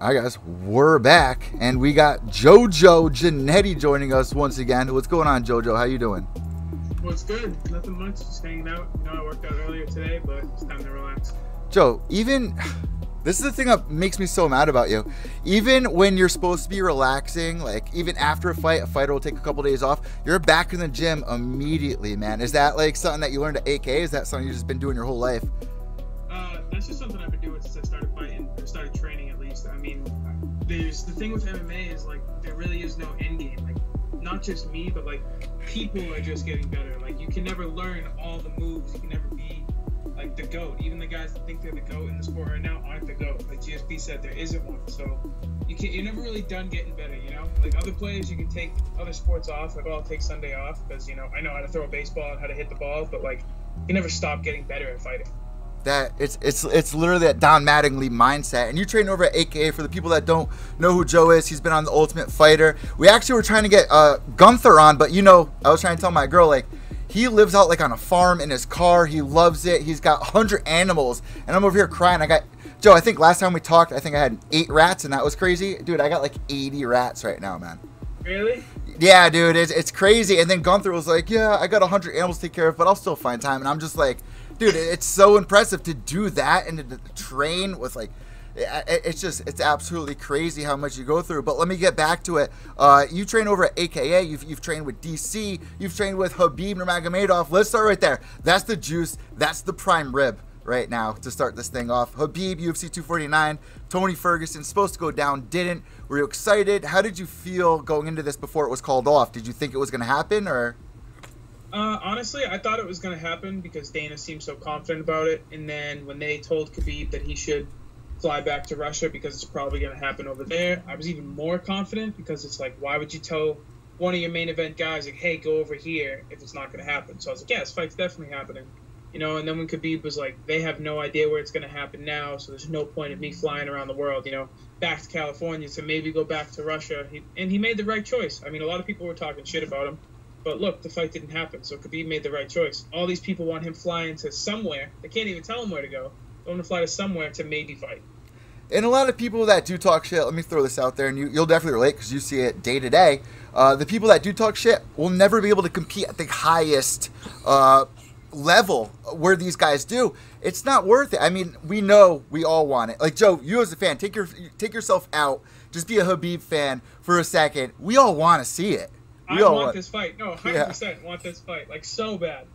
All right, guys, we're back, and we got JoJo Giannetti joining us once again. What's going on, JoJo? How you doing? Well, it's good. Nothing much. Just hanging out. You know, I worked out earlier today, but it's time to relax. Joe, this is the thing that makes me so mad about you. Even when you're supposed to be relaxing, like even after a fighter will take a couple days off, you're back in the gym immediately, man. Is that like something that you learned at AK? Is that something you've just been doing your whole life? That's just something I've been doing since I started fighting, or started training at least. I mean, the thing with MMA is like there really is no end game. Like not just me, but like people are just getting better. Like you can never learn all the moves. You can never be like the GOAT. Even the guys that think they're the GOAT in the sport right now aren't the GOAT. Like GSP said, there isn't one. So you're never really done getting better, you know? Like other players, you can take other sports off. Like, oh, I'll take Sunday off because, you know, I know how to throw a baseball and how to hit the ball, but like you never stop getting better at fighting. That it's literally that Don Mattingly mindset. And you train over at AKA. For the people that don't know who Joe is, he's been on The Ultimate Fighter. We actually were trying to get Gunther on, but you know, I was trying to tell my girl, like, he lives out like on a farm in his car. He loves it. He's got 100 animals, and I'm over here crying. Joe, I think last time we talked, I think I had 8 rats, and that was crazy. Dude, I got like 80 rats right now, man. Really? Yeah, dude, it's crazy. And then Gunther was like, yeah, I got 100 animals to take care of, but I'll still find time. And I'm just like, dude, it's so impressive to do that and to train with like, it's absolutely crazy how much you go through. But let me get back to it. You train over at AKA. You've trained with DC. You've trained with Khabib Nurmagomedov. Let's start right there. That's the juice. That's the prime rib right now to start this thing off. Khabib, UFC 249. Tony Ferguson, supposed to go down, didn't. Were you excited? How did you feel going into this before it was called off? Did you think it was going to happen, or? Honestly, I thought it was going to happen because Dana seemed so confident about it. And then when they told Khabib that he should fly back to Russia because it's probably going to happen over there, I was even more confident because it's like, why would you tell one of your main event guys, like, hey, go over here if it's not going to happen? So I was like, yeah, this fight's definitely happening. You know, and then when Khabib was like, they have no idea where it's going to happen now, so there's no point in me flying around the world, you know, back to California to maybe go back to Russia. He made the right choice. I mean, a lot of people were talking shit about him. But look, the fight didn't happen, so Khabib made the right choice. All these people want him flying to somewhere. They can't even tell him where to go. They want to fly to somewhere to maybe fight. And a lot of people that do talk shit, let me throw this out there, and you'll definitely relate because you see it day to day. The people that do talk shit will never be able to compete at the highest level where these guys do. It's not worth it. I mean, we know we all want it. Like, Joe, you as a fan, take yourself out. Just be a Khabib fan for a second. We all want to see it. I want this fight. No, 100% want this fight. Like, so bad.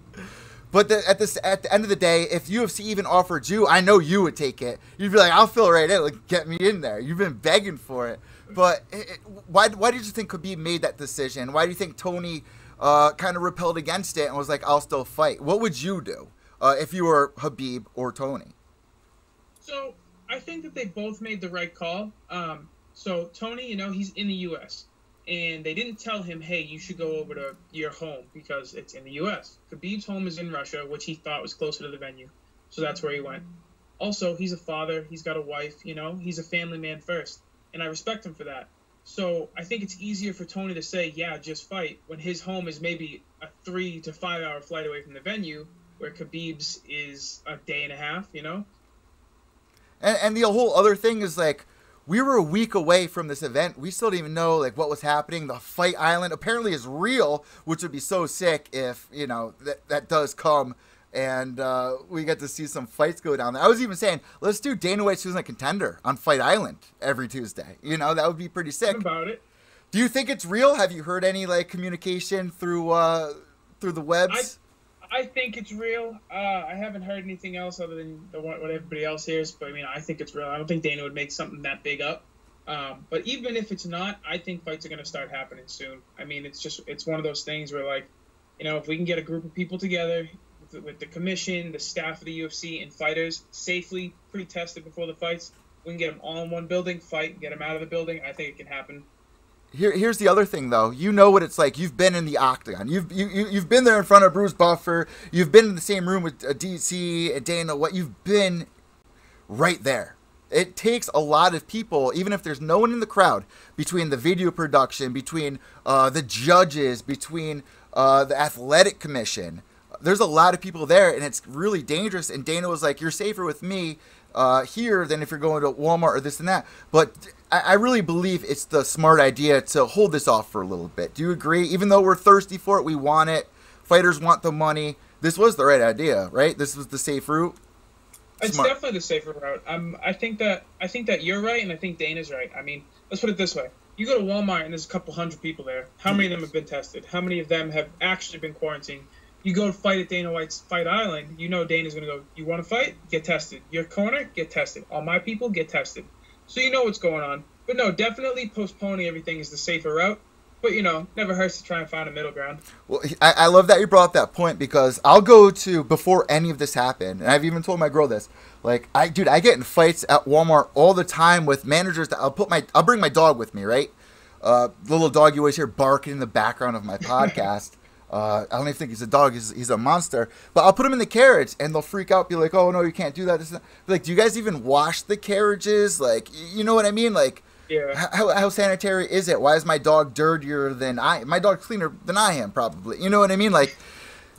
But at the end of the day, if UFC even offered you, I know you would take it. You'd be like, I'll fill right in. Like, get me in there. You've been begging for it. But why did you think Khabib made that decision? Why do you think Tony kind of repelled against it and was like, I'll still fight? What would you do if you were Khabib or Tony? So I think that they both made the right call. So Tony, you know, he's in the U.S., and they didn't tell him, hey, you should go over to your home because it's in the U.S. Khabib's home is in Russia, which he thought was closer to the venue. So that's where he went. Also, he's a father. He's got a wife, you know. He's a family man first. And I respect him for that. So I think it's easier for Tony to say, yeah, just fight, when his home is maybe a 3 to 5 hour flight away from the venue, where Khabib's is a day and a half, you know. And the whole other thing is, like, we were a week away from this event. We still didn't even know like what was happening. The Fight Island apparently is real, which would be so sick if, you know, that does come and we get to see some fights go down there. I was even saying, let's do Dana White's Who's a Contender on Fight Island every Tuesday. You know, that would be pretty sick. What about it? Do you think it's real? Have you heard any like communication through the webs? I think it's real. I haven't heard anything else other than what everybody else hears. But, I mean, I think it's real. I don't think Dana would make something that big up. But even if it's not, I think fights are going to start happening soon. I mean, it's one of those things where, like, you know, if we can get a group of people together with the commission, the staff of the UFC, and fighters safely pre-tested before the fights, we can get them all in one building, fight, get them out of the building. I think it can happen. Here's the other thing, though. You know what it's like. You've been in the octagon. You've been there in front of Bruce Buffer. You've been in the same room with DC and Dana. You've been right there. It takes a lot of people, even if there's no one in the crowd, between the video production, between the judges, between the athletic commission. There's a lot of people there, and it's really dangerous. And Dana was like, "You're safer with me here than if you're going to Walmart or this and that. But I really believe it's the smart idea to hold this off for a little bit. Do you agree? Even though we're thirsty for it, we want it. Fighters want the money. This was the right idea, right? This was the safe route. It's definitely the safer route. I think that you're right, and I think Dana's right. I mean, let's put it this way: you go to Walmart and there's a couple hundred people there. How many of them have been tested? How many of them have actually been quarantined? You go to fight at Dana White's Fight Island, you know Dana's going to go, you want to fight? Get tested. Your corner? Get tested. All my people? Get tested. So you know what's going on. But no, definitely postponing everything is the safer route. But, never hurts to try and find a middle ground. Well, I love that you brought up that point, because I'll go to, before any of this happened, and I've even told my girl this, like, I get in fights at Walmart all the time with managers that I'll bring my dog with me, right? The little dog you always hear barking in the background of my podcast. I don't even think he's a dog. He's a monster. But I'll put him in the carriage, and they'll freak out, be like, oh, no, you can't do that. This and that. Like, do you guys even wash the carriages? Like, you know what I mean? Like, yeah. How sanitary is it? Why is my dog dirtier than my dog's cleaner than I am, probably. You know what I mean? Like,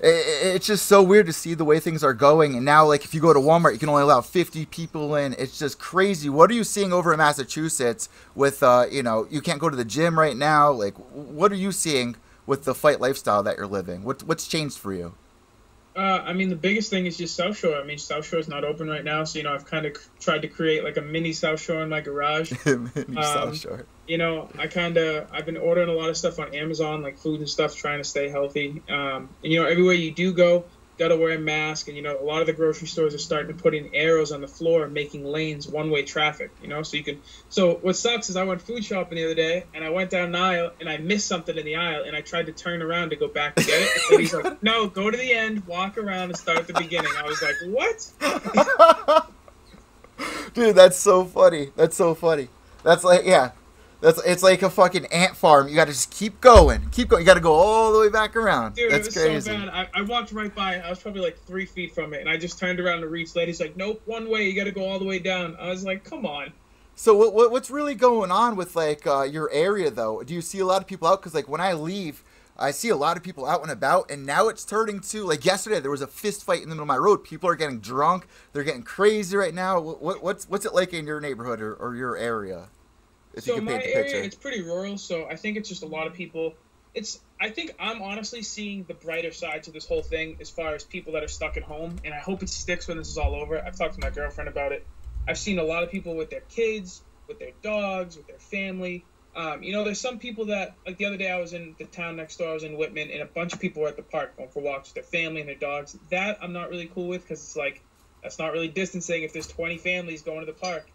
it's just so weird to see the way things are going. And now, like, if you go to Walmart, you can only allow 50 people in. It's just crazy. What are you seeing over in Massachusetts with, you can't go to the gym right now? Like, what are you seeing with the fight lifestyle that you're living? What's changed for you? I mean, the biggest thing is just South Shore. I mean, South Shore is not open right now, so I've kind of tried to create like a mini South Shore in my garage. South Shore. I've been ordering a lot of stuff on Amazon, like food and stuff, trying to stay healthy. Everywhere you do go, gotta wear a mask, and a lot of the grocery stores are starting to put in arrows on the floor, making lanes one-way traffic. So you can. So what sucks is I went food shopping the other day, and I went down an aisle, and I missed something in the aisle, and I tried to turn around to go back to get it. And he's like, "No, go to the end, walk around, and start at the beginning." I was like, "What?" Dude, that's so funny. That's so funny. That's like, yeah. It's like a fucking ant farm. You got to just keep going. You got to go all the way back around. Dude, that's it was crazy. so bad. I walked right by. I was probably like 3 feet from it, and I just turned around to reach. Lady's like, "Nope, one way. You got to go all the way down." I was like, "Come on." So what's really going on with like your area though? Do you see a lot of people out? Because like when I leave, I see a lot of people out and about, and now it's turning to, like yesterday there was a fist fight in the middle of my road. People are getting drunk. They're getting crazy right now. What's it like in your neighborhood or your area? So my area, it's pretty rural, so I think it's just a lot of people. I think I'm honestly seeing the brighter side to this whole thing as far as people that are stuck at home, and I hope it sticks when this is all over. I've talked to my girlfriend about it. I've seen a lot of people with their kids, with their dogs, with their family. There's some people that, like the other day I was in the town next door, I was in Whitman, and a bunch of people were at the park going for walks with their family and their dogs. That I'm not really cool with, because it's like, that's not really distancing if there's 20 families going to the park.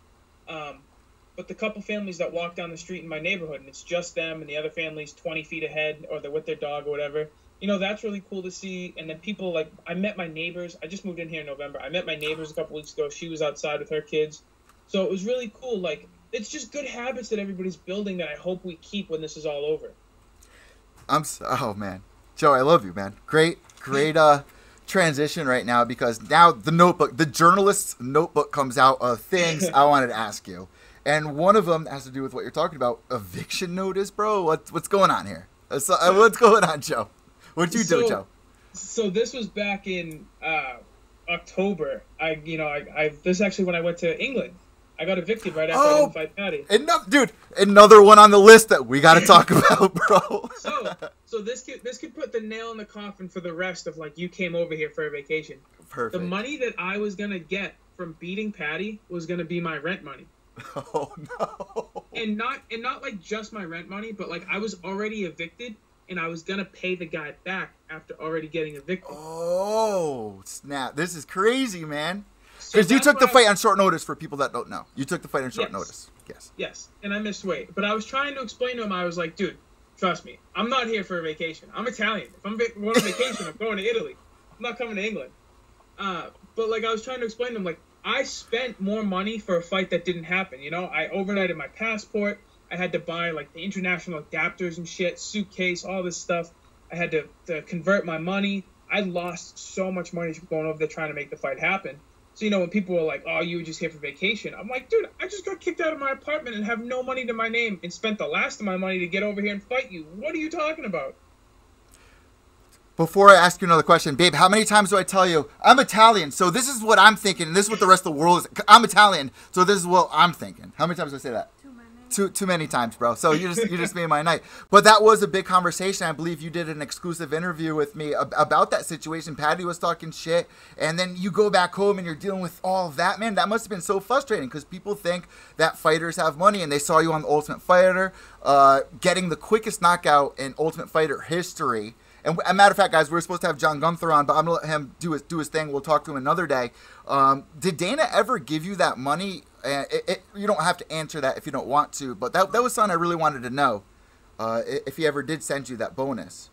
But the couple families that walk down the street in my neighborhood, and it's just them, and the other family's 20 feet ahead, or they're with their dog or whatever, that's really cool to see. And then people, like, I met my neighbors. I just moved in here in November. I met my neighbors a couple weeks ago. She was outside with her kids. So it was really cool. Like, it's just good habits that everybody's building that I hope we keep when this is all over. Oh, man. Joe, I love you, man. Great transition right now, because now the journalist's notebook comes out of things I wanted to ask you. And one of them has to do with what you're talking about, eviction notice, bro. What's going on here? What's going on, Joe? What'd you do, Joe? So this was back in October. This is actually when I went to England. I got evicted right after I didn't fight Paddy. Dude, another one on the list that we got to talk about, bro. So this could put the nail in the coffin for the rest of, like, you came over here for a vacation. Perfect. The money that I was gonna get from beating Paddy was gonna be my rent money. Oh no. And not like just my rent money, but like I was already evicted, and I was gonna pay the guy back after already getting evicted. Oh snap! This is crazy, man. Because you took the fight on short notice. For people that don't know, you took the fight on short notice. Yes, and I missed weight. But I was trying to explain to him. I was like, dude, trust me, I'm not here for a vacation. I'm Italian. If I'm going on vacation, I'm going to Italy. I'm not coming to England. But like I was trying to explain to him, like, I spent more money for a fight that didn't happen. I overnighted my passport. I had to buy like the international adapters and shit, suitcase, all this stuff. I had to convert my money. I lost so much money going over there trying to make the fight happen. So, when people were like, "Oh, you were just here for vacation," I'm like, dude, I just got kicked out of my apartment and have no money to my name and spent the last of my money to get over here and fight you. What are you talking about? Before I ask you another question, babe, how many times do I tell you I'm Italian? So this is what I'm thinking, and this is what the rest of the world is. I'm Italian, so this is what I'm thinking. How many times do I say that? Too many times, bro. So you just made my night. But that was a big conversation. I believe you did an exclusive interview with me about that situation. Paddy was talking shit, and then you go back home and you're dealing with all of that. Man, that must have been so frustrating because people think that fighters have money, and they saw you on the Ultimate Fighter, getting the quickest knockout in Ultimate Fighter history. And a matter of fact, guys, we were supposed to have John Gunther on, but I'm gonna let him do his thing. We'll talk to him another day. Did Dana ever give you that money? You don't have to answer that if you don't want to, but that was something I really wanted to know. If he ever did send you that bonus.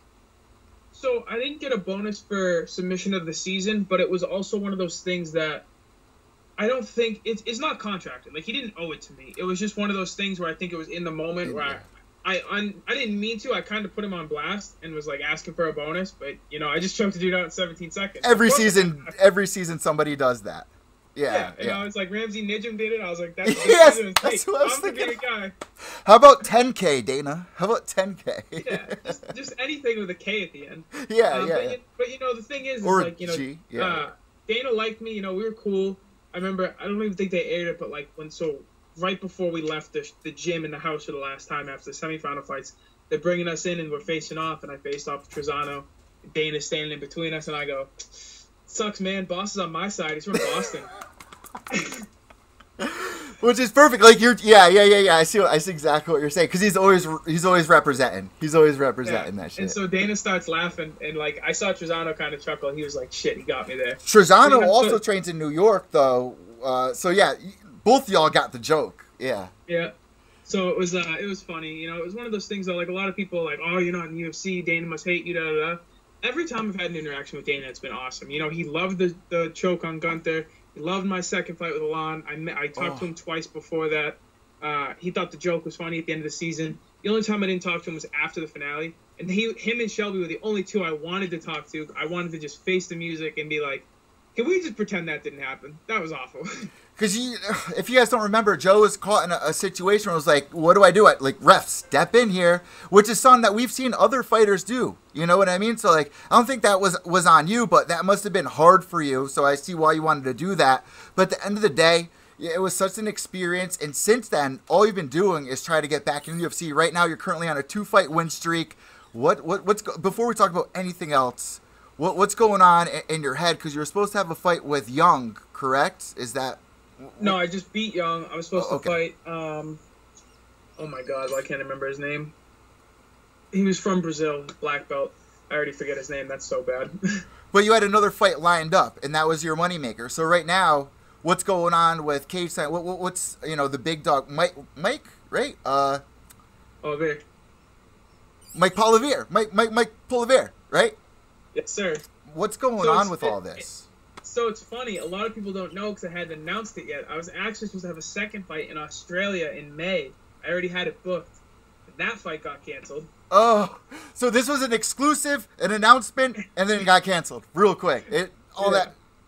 So I didn't get a bonus for submission of the season, but it was also one of those things that I don't think it's not contracted. Like, he didn't owe it to me. It was just one of those things where I think it was in the moment where I didn't mean to. I kind of put him on blast and was like asking for a bonus, but I just choked the dude out in 17 seconds. Every season somebody does that. Yeah. It's like Ramsey Nijum did it. I was like, that's what I was thinking. The guy. How about 10K, Dana? How about 10K? Yeah, just anything with a K at the end. But the thing is like, G. Dana liked me. We were cool. I remember, I don't even think they aired it, but like right before we left the gym in the house for the last time after the semifinal fights, they're bringing us in and we're facing off, and I faced off with Trezano. Dana's standing in between us, and I go, sucks, man. Boss is on my side. He's from Boston. Which is perfect. Like I see exactly what you're saying, because he's always representing. He's always representing that shit. And so Dana starts laughing, and like I saw Trezano kind of chuckle. He was like, "Shit, he got me there." Trezano also trains in New York, though. Both y'all got the joke. Yeah. Yeah. So it was funny. It was one of those things that like a lot of people are like, "Oh, you're not in UFC. Dana must hate you." Da da da. Every time I've had an interaction with Dana, it's been awesome. He loved the choke on Gunther. He loved my second fight with Alon. I talked to him twice before that. He thought the joke was funny at the end of the season. The only time I didn't talk to him was after the finale. And him and Shelby were the only two I wanted to talk to. I wanted to just face the music and be like, can we just pretend that didn't happen? That was awful. Because if you guys don't remember, Joe was caught in a situation where it was like, what do I do? Ref, step in here, which is something that we've seen other fighters do. You know what I mean? So, I don't think that was on you, but that must have been hard for you. So I see why you wanted to do that. But at the end of the day, it was such an experience. And since then, all you've been doing is try to get back in the UFC. Right now, you're currently on a 2-fight win streak. Before we talk about anything else, what's going on in your head? Because you were supposed to have a fight with Young, correct? Is that... No, I just beat Young. I was supposed to fight, oh my God, I can't remember his name. He was from Brazil, black belt. I already forget his name. That's so bad. But you had another fight lined up, and that was your moneymaker. So right now, what's going on with Cage Sign? What's, the big dog, Mike, right? Olivier. Mike Polivier. Mike Polivier, right? Yes, sir. What's going on with all this? So it's funny, a lot of people don't know because I hadn't announced it yet. I was actually supposed to have a second fight in Australia in May. I already had it booked. But that fight got canceled. Oh, so this was an exclusive, an announcement, and then it got canceled real quick. That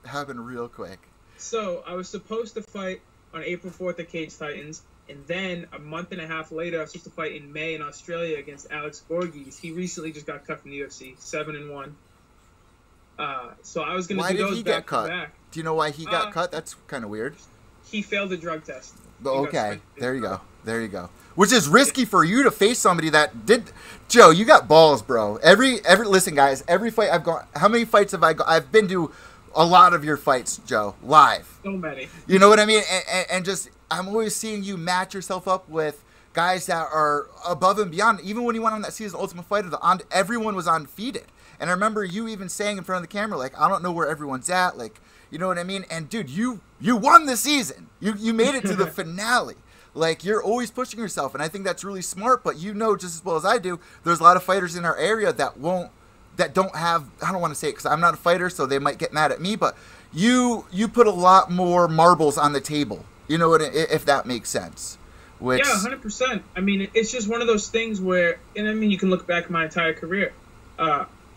happened real quick. So I was supposed to fight on April 4th at Cage Titans, and then a month and a half later, I was supposed to fight in May in Australia against Alex Borges. He recently just got cut from the UFC, 7-1. So I was going to do those back to back. Do you know why he got cut? That's kind of weird. He failed the drug test. Okay, there you go. Which is risky for you to face somebody that did. Joe, you got balls, bro. Listen, guys. Every fight I've gone. How many fights have I gone? I've been to a lot of your fights, Joe, live. So many. You know what I mean? And just I'm always seeing you match yourself up with guys that are above and beyond. Even when you went on that season Ultimate Fighter, everyone was undefeated. And I remember you even saying in front of the camera, like, I don't know where everyone's at. Like, you know what I mean? And, dude, you won the season. You made it to the finale. Like, you're always pushing yourself. And I think that's really smart. But you know just as well as I do, there's a lot of fighters in our area that don't have, I don't want to say it because I'm not a fighter, so they might get mad at me. But you put a lot more marbles on the table. You know what, if that makes sense. Yeah, 100%. I mean, it's just one of those things where, and I mean, you can look back at my entire career.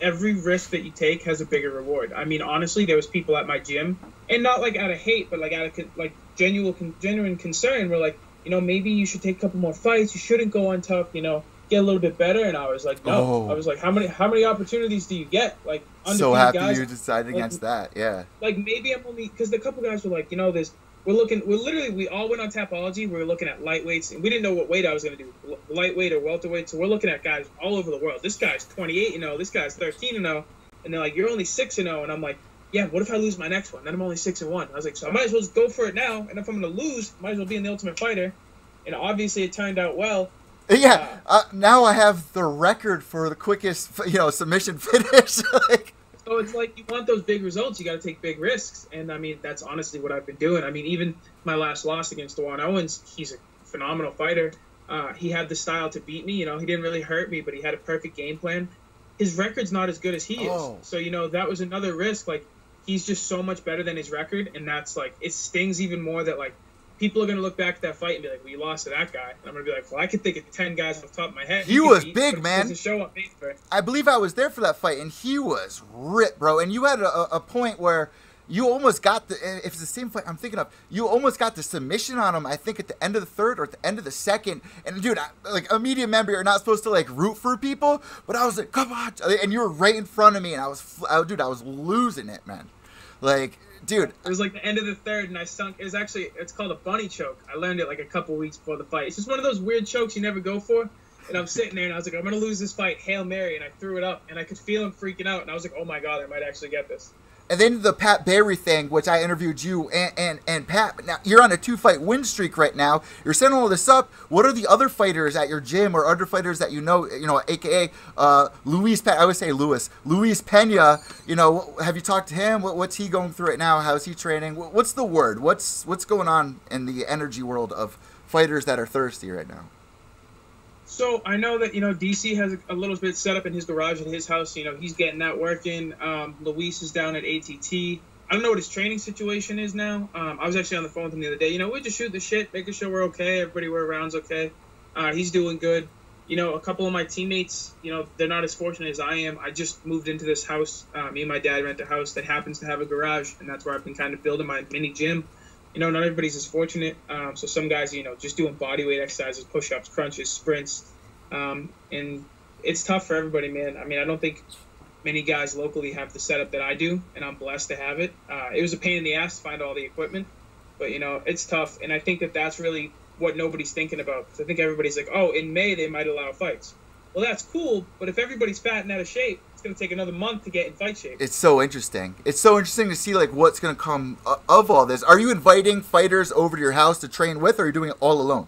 Every risk that you take has a bigger reward. I mean, honestly, there was people at my gym, and not like out of hate, but like out of like genuine concern. We're like, maybe you should take a couple more fights. You shouldn't go on tough. get a little bit better, and I was like, no. Oh. I was like, how many opportunities do you get? Like, So happy guys, you decided against that. Yeah. Like, maybe I'm only because the couple guys were like, we all went on Tapology. We were looking at lightweights, and we didn't know what weight I was going to do, lightweight or welterweight. So we're looking at guys all over the world. This guy's 28-0. This guy's 13-0, and they're like, you're only 6-0, and I'm like, yeah. What if I lose my next one? Then I'm only 6-1. I was like, so I might as well just go for it now. And if I'm going to lose, I might as well be in the Ultimate Fighter. And obviously, it turned out well. Yeah. Now I have the record for the quickest, submission finish. Like. So it's like you want those big results, you got to take big risks, and I mean that's honestly what I've been doing. I mean, even my last loss against Juan Owens, he's a phenomenal fighter. He had the style to beat me. He didn't really hurt me, but he had a perfect game plan. His record's not as good as he is, so that was another risk. Like he's just so much better than his record, and that's like it stings even more that like people are gonna look back at that fight and be like, "Well, you lost to that guy." And I'm gonna be like, "Well, I could think of 10 guys off the top of my head." He was big, man. Show up paper. I believe I was there for that fight, and he was ripped, bro. And you had a point where you almost got if it's the same fight I'm thinking of, you almost got the submission on him, I think, at the end of the third or at the end of the second. And, dude, like, a media member, you're not supposed to, like, root for people, but I was like, come on. And you were right in front of me, and I was losing it, man. Like, dude. It was like the end of the third, and I sunk. It's called a bunny choke. I learned it like a couple weeks before the fight. It's just one of those weird chokes you never go for. And I'm sitting there, and I was like, I'm going to lose this fight, Hail Mary, and I threw it up, and I could feel him freaking out, and I was like, oh, my God, I might actually get this. And then the Pat Barry thing, which I interviewed you and Pat. Now, you're on a 2-fight win streak right now. You're setting all this up. What are the other fighters at your gym or other fighters that a.k.a. Luis Pena? I would say Luis Pena, have you talked to him? What's he going through right now? How's he training? What's the word? What's going on in the energy world of fighters that are thirsty right now? So I know that, DC has a little bit set up in his garage at his house. He's getting that working. Luis is down at ATT. I don't know what his training situation is now. I was actually on the phone with him the other day. We just shoot the shit, making sure we're okay. Everybody we're around's okay. He's doing good. A couple of my teammates, they're not as fortunate as I am. I just moved into this house. Me and my dad rent a house that happens to have a garage, and that's where I've been kind of building my mini gym. Not everybody's as fortunate. So some guys, just doing body weight exercises, push-ups, crunches, sprints. And it's tough for everybody, man. I mean, I don't think many guys locally have the setup that I do, and I'm blessed to have it. It was a pain in the ass to find all the equipment, but, it's tough. And I think that that's really what nobody's thinking about. Because I think everybody's like, oh, in May they might allow fights. Well, that's cool, but if everybody's fat and out of shape, it's going to take another month to get in fight shape. It's so interesting. It's so interesting to see, like, what's going to come of all this. Are you inviting fighters over to your house to train with, or are you doing it all alone?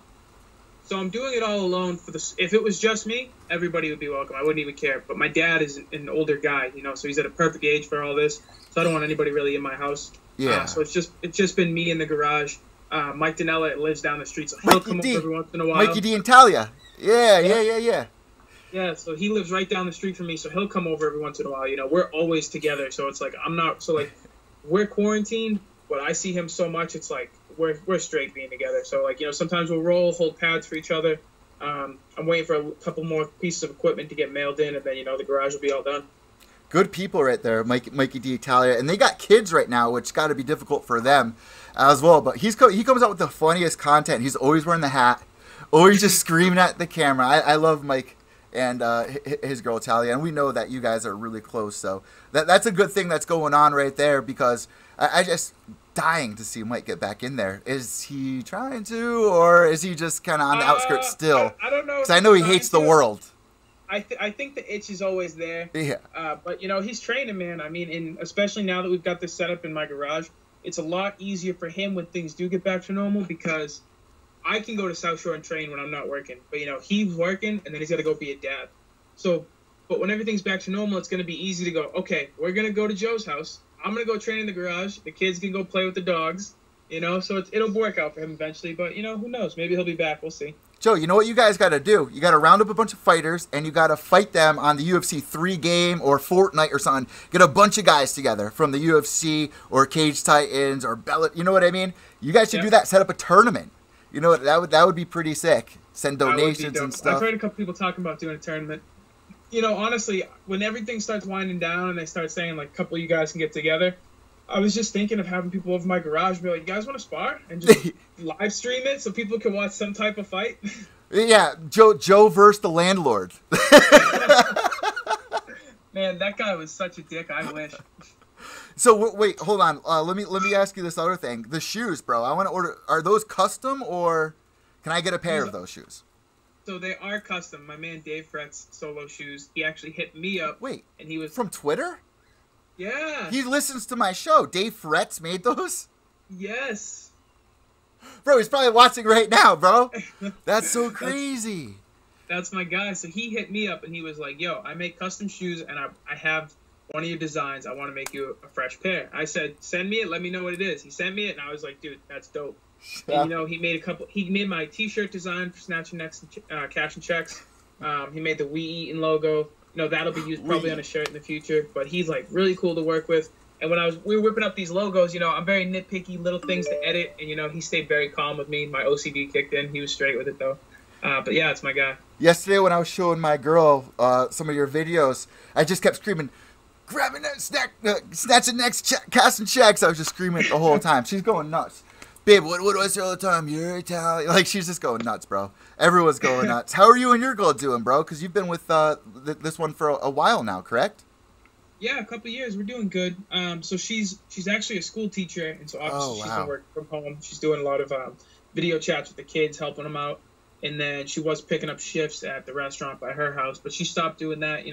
So I'm doing it all alone. If it was just me, everybody would be welcome. I wouldn't even care. But my dad is an older guy, so he's at a perfect age for all this. So I don't want anybody really in my house. Yeah. So it's just been me in the garage. Mike Dinella lives down the street, so he'll come up every once in a while. Mikey D in Talia. Yeah. Yeah, so he lives right down the street from me, so he'll come over every once in a while. We're always together, so it's like we're quarantined, but I see him so much, it's like we're straight being together. So like, sometimes we'll roll, hold pads for each other. I'm waiting for a couple more pieces of equipment to get mailed in, and then the garage will be all done. Good people right there, Mikey D Italia, and they got kids right now, which got to be difficult for them as well. But he comes out with the funniest content. He's always wearing the hat, always just screaming at the camera. I love Mike and his girl Talia, and we know that you guys are really close, so that's a good thing that's going on right there, because I just dying to see Mike get back in there. Is he trying to, or is he just kind of on the outskirts still? I don't know, because I know he hates the world. I think the itch is always there. Yeah. But he's training, man. I mean, and especially now that we've got this set up in my garage, it's a lot easier for him when things do get back to normal, because I can go to South Shore and train when I'm not working. But, he's working, and then he's got to go be a dad. So, but when everything's back to normal, it's going to be easy to go, okay, we're going to go to Joe's house. I'm going to go train in the garage. The kids can go play with the dogs, So it'll work out for him eventually. But, who knows? Maybe he'll be back. We'll see. Joe, you know what you guys got to do? You got to round up a bunch of fighters, and you got to fight them on the UFC 3 game or Fortnite or something. Get a bunch of guys together from the UFC or Cage Titans or Bellator. You know what I mean? You guys should do that. Set up a tournament. That would be pretty sick. Send donations and stuff. I've heard a couple people talking about doing a tournament. Honestly, when everything starts winding down and they start saying, like, a couple of you guys can get together, I was just thinking of having people over my garage be like, you guys want to spar? And just live stream it so people can watch some type of fight. Yeah, Joe versus the landlord. Man, that guy was such a dick. I wish. So wait, hold on. Let me ask you this other thing. The shoes, bro. I want to order. Are those custom or can I get a pair of those shoes? So they are custom. My man Dave Fret's solo shoes. He actually hit me up. Wait, and he was from Twitter? Yeah. He listens to my show. Dave Fret's made those? Yes. Bro, he's probably watching right now, bro. That's so crazy. That's my guy. So he hit me up and he was like, yo, I make custom shoes and I have one of your designs. I want to make you a fresh pair. I said, send me it. Let me know what it is. He sent me it and I was like, dude, that's dope. Yeah. And, he made my t-shirt design for Snatch and Necks and Cash and Checks. He made the We Eatin' logo. That'll be used probably on a shirt in the future. But he's like really cool to work with. And when we were whipping up these logos, I'm very nitpicky, little things to edit. And, he stayed very calm with me. My OCD kicked in. He was straight with it, though. But, yeah, it's my guy. Yesterday when I was showing my girl some of your videos, I just kept screaming, grabbing that snatching necks, cash and checks. I was just screaming it the whole time. She's going nuts. Babe, what do I say all the time? You're Italian. Like, she's just going nuts, bro. Everyone's going nuts. How are you and your girl doing, bro? Because you've been with this one for a while now, correct? Yeah, a couple of years. We're doing good. So she's actually a school teacher, and so obviously she's been working from home. She's doing a lot of video chats with the kids, helping them out. And then she was picking up shifts at the restaurant by her house, but she stopped doing that.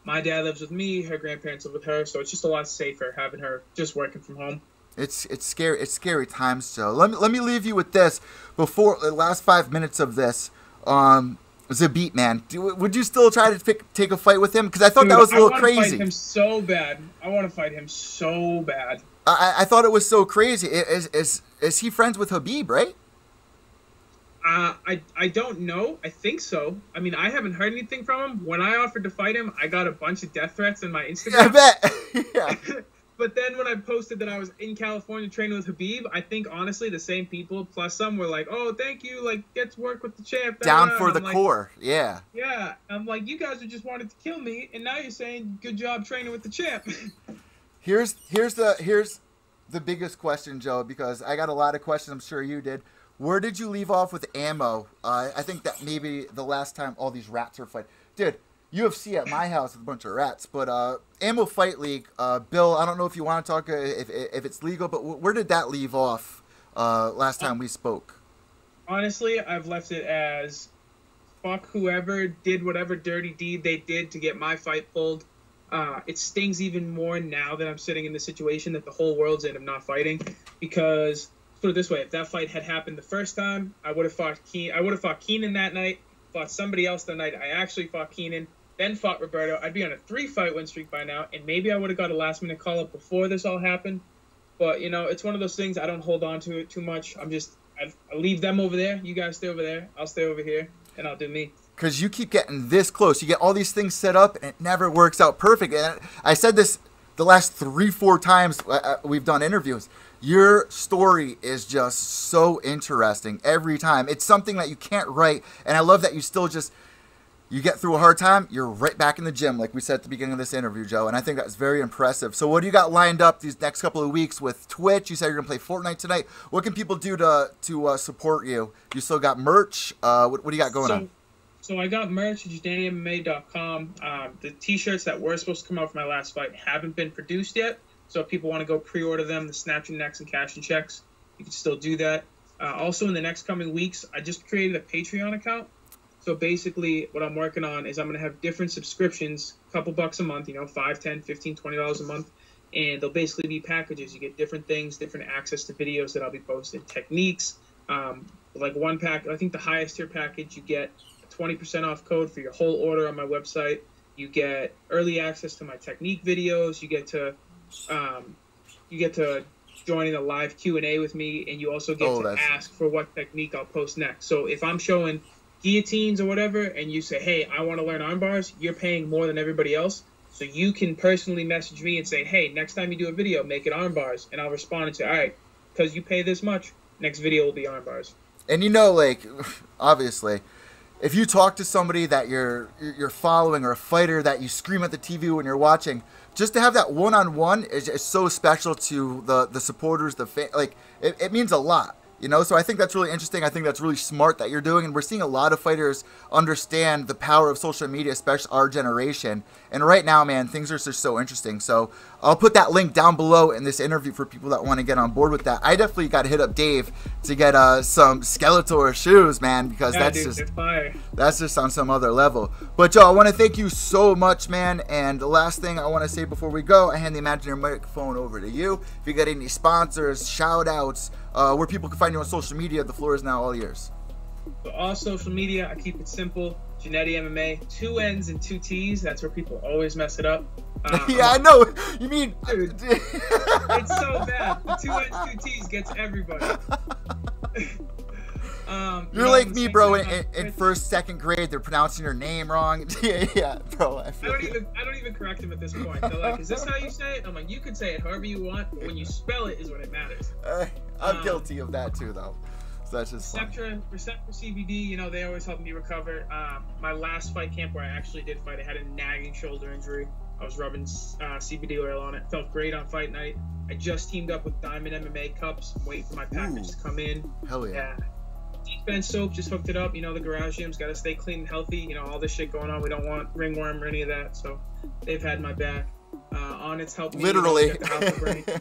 My dad lives with me, her grandparents live with her, so it's just a lot safer having her just working from home. It's scary. It's scary times, Joe. Let me leave you with this before the last 5 minutes of this. Zabit, man, would you still try to take a fight with him? Because I thought that was a little crazy. I want to fight him so bad. I want to fight him so bad. I thought it was so crazy. Is he friends with Habib, right? I don't know. I think so. I mean, I haven't heard anything from him. When I offered to fight him, I got a bunch of death threats in my Instagram. I bet. Yeah. But then when I posted that I was in California training with Habib, I think honestly the same people plus some were like, "Oh, thank you, like get to work with the champ." Down for the core, yeah. Yeah, I'm like, you guys just wanted to kill me, and now you're saying good job training with the champ. Here's the biggest question, Joe, because I got a lot of questions. I'm sure you did. Where did you leave off with ammo? I think that maybe the last time all these rats were fighting, dude. UFC at my house with a bunch of rats, but Ammo Fight League, Bill, I don't know if you want to talk if it's legal, but where did that leave off last time we spoke? Honestly, I've left it as fuck whoever did whatever dirty deed they did to get my fight pulled. It stings even more now that I'm sitting in the situation that the whole world's in of not fighting, because put it this way, if that fight had happened the first time, I would have fought Keenan that night, fought somebody else that night. I actually fought Keenan, then fought Roberto. I'd be on a 3-fight win streak by now, and maybe I would have got a last-minute call-up before this all happened. But, it's one of those things. I don't hold on to it too much. I leave them over there. You guys stay over there. I'll stay over here, and I'll do me. Because you keep getting this close. You get all these things set up, and it never works out perfect. And I said this the last 3-4 times we've done interviews. Your story is just so interesting every time. It's something that you can't write, and I love that you still just... You get through a hard time, you're right back in the gym, like we said at the beginning of this interview, Joe, and I think that's very impressive. So what do you got lined up these next couple of weeks with Twitch? You said you're going to play Fortnite tonight. What can people do to support you? You still got merch? What do you got going on? So I got merch at JanettiMMA.com. The T-shirts that were supposed to come out for my last fight haven't been produced yet, so if people want to go pre-order them, the Snatch and Necks and Cash and Checks, you can still do that. Also, in the next coming weeks, I just created a Patreon account. So basically what I'm working on is I'm going to have different subscriptions, a couple bucks a month, $5, $10, $15, $20 a month. And they'll basically be packages. You get different things, different access to videos that I'll be posting, techniques. Like one pack, I think the highest tier package, you get a 20% off code for your whole order on my website. You get early access to my technique videos. You get to join in a live Q&A with me. And you also get to ask for what technique I'll post next. So if I'm showing guillotines or whatever, and you say, hey, I want to learn arm bars, you're paying more than everybody else. So you can personally message me and say, hey, next time you do a video, make it arm bars. And I'll respond and say, all right, because you pay this much, next video will be arm bars. And obviously, if you talk to somebody that you're following or a fighter that you scream at the TV when you're watching, just to have that one-on-one is so special to the supporters, it means a lot. You know, so I think that's really interesting. I think that's really smart that you're doing, and we're seeing a lot of fighters understand the power of social media, especially our generation. And right now, man, things are just so interesting. So I'll put that link down below in this interview for people that want to get on board with that. I definitely got to hit up Dave to get some Skeletor shoes, man, because that's just on some other level. But Joe, I want to thank you so much, man. And the last thing I want to say before we go, I hand the imaginary microphone over to you. If you got any sponsors, shout outs, where people can find you on social media, the floor is now all yours. So all social media, I keep it simple. Giannetti MMA, 2 N's and 2 T's. That's where people always mess it up. Yeah, I know. You mean... Dude, it's so bad. The 2 N's, 2 T's gets everybody. You're like me, bro. In first, second grade, they're pronouncing your name wrong. Yeah, bro. I don't even correct them at this point. They're like, "Is this how you say it?" I'm like, "You can say it however you want, but when you spell it is when it matters." I'm guilty of that too, though. So that's just fun. For CBD, you know, they always help me recover. My last fight camp where I actually did fight, I had a nagging shoulder injury. I was rubbing CBD oil on it. Felt great on fight night. I just teamed up with Diamond MMA cups. I'm waiting for my package to come in. Hell yeah. Defense soap, just hooked it up. You know, the garage gym's got to stay clean and healthy. You know, all this shit going on. We don't want ringworm or any of that. So they've had my back. Onnit's helped me. Literally.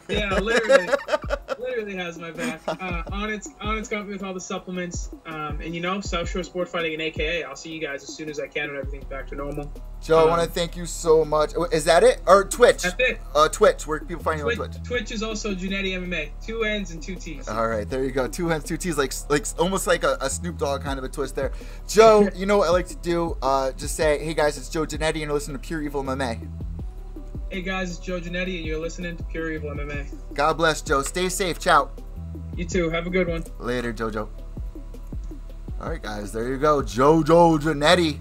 Yeah, literally has my back. Onnit's got me with all the supplements. And you know, South Shore Sport Fighting and AKA. I'll see you guys as soon as I can when everything's back to normal. Joe, I want to thank you so much. Is that it? Or Twitch? That's it. Twitch, where people find you on Twitch? Twitch is also Giannetti MMA. 2 N's and 2 T's. All right, there you go. 2 N's, 2 T's, like almost like a Snoop Dogg kind of a twist there. Joe, you know what I like to do? Just say, hey guys, it's Joe Giannetti, and you're listening to Pure EVil MMA. Hey guys, it's Joe Giannetti, and you're listening to Pure EVil MMA. God bless, Joe. Stay safe. Ciao. You too. Have a good one. Later, Jojo. All right, guys, there you go. Joe Giannetti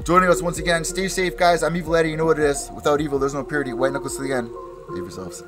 joining us once again. Stay safe, guys. I'm Evil Eddie. You know what it is. Without evil, there's no purity. White knuckles to the end. Leave yourselves.